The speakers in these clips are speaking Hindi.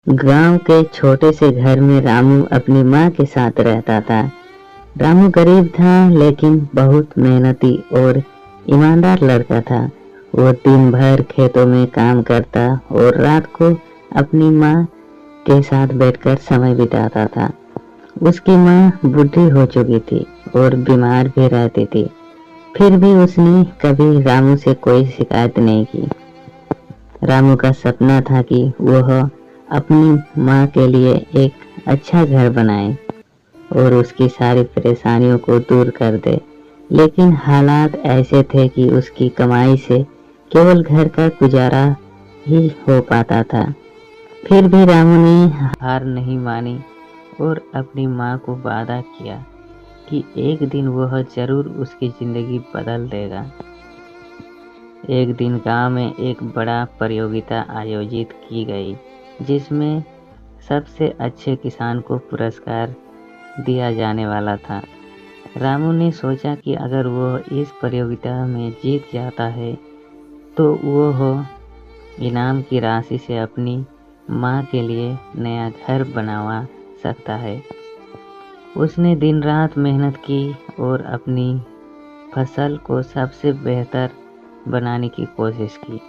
गांव के छोटे से घर में रामू अपनी माँ के साथ रहता था। रामू गरीब था लेकिन बहुत मेहनती और ईमानदार लड़का था। वो दिन भर खेतों में काम करता और रात को अपनी माँ के साथ बैठकर समय बिताता था। उसकी माँ बूढ़ी हो चुकी थी और बीमार भी रहती थी, फिर भी उसने कभी रामू से कोई शिकायत नहीं की। रामू का सपना था कि वह अपनी माँ के लिए एक अच्छा घर बनाए और उसकी सारी परेशानियों को दूर कर दे, लेकिन हालात ऐसे थे कि उसकी कमाई से केवल घर का गुजारा ही हो पाता था। फिर भी रामू ने हार नहीं मानी और अपनी माँ को वादा किया कि एक दिन वह जरूर उसकी जिंदगी बदल देगा। एक दिन गांव में एक बड़ा प्रतियोगिता आयोजित की गई, जिसमें सबसे अच्छे किसान को पुरस्कार दिया जाने वाला था। रामू ने सोचा कि अगर वह इस प्रतियोगिता में जीत जाता है तो वह इनाम की राशि से अपनी माँ के लिए नया घर बनवा सकता है। उसने दिन रात मेहनत की और अपनी फसल को सबसे बेहतर बनाने की कोशिश की।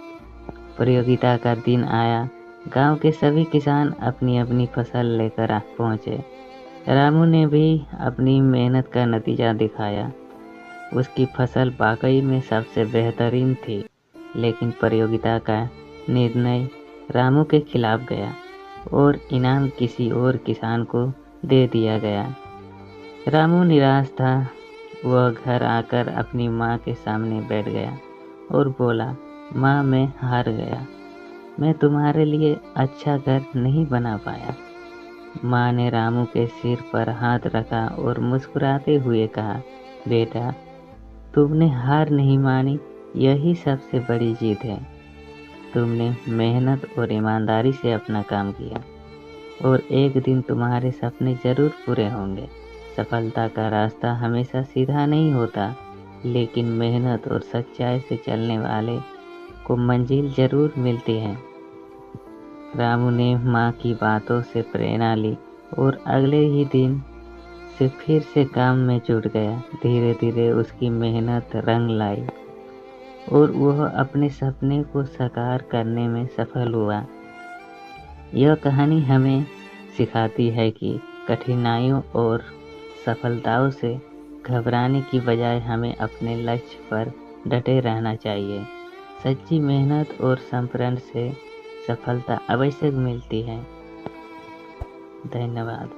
प्रतियोगिता का दिन आया। गांव के सभी किसान अपनी अपनी फसल लेकर पहुंचे। रामू ने भी अपनी मेहनत का नतीजा दिखाया। उसकी फसल वाकई में सबसे बेहतरीन थी, लेकिन प्रतियोगिता का निर्णय रामू के खिलाफ गया और इनाम किसी और किसान को दे दिया गया। रामू निराश था। वह घर आकर अपनी माँ के सामने बैठ गया और बोला, माँ, मैं हार गया। मैं तुम्हारे लिए अच्छा घर नहीं बना पाया। माँ ने रामू के सिर पर हाथ रखा और मुस्कुराते हुए कहा, बेटा, तुमने हार नहीं मानी, यही सबसे बड़ी जीत है। तुमने मेहनत और ईमानदारी से अपना काम किया और एक दिन तुम्हारे सपने जरूर पूरे होंगे। सफलता का रास्ता हमेशा सीधा नहीं होता, लेकिन मेहनत और सच्चाई से चलने वाले को मंजिल जरूर मिलती है। रामू ने माँ की बातों से प्रेरणा ली और अगले ही दिन से फिर से काम में जुट गया। धीरे धीरे उसकी मेहनत रंग लाई और वह अपने सपने को साकार करने में सफल हुआ। यह कहानी हमें सिखाती है कि कठिनाइयों और सफलताओं से घबराने की बजाय हमें अपने लक्ष्य पर डटे रहना चाहिए। सच्ची मेहनत और समर्पण से सफलता अवश्य मिलती है। धन्यवाद।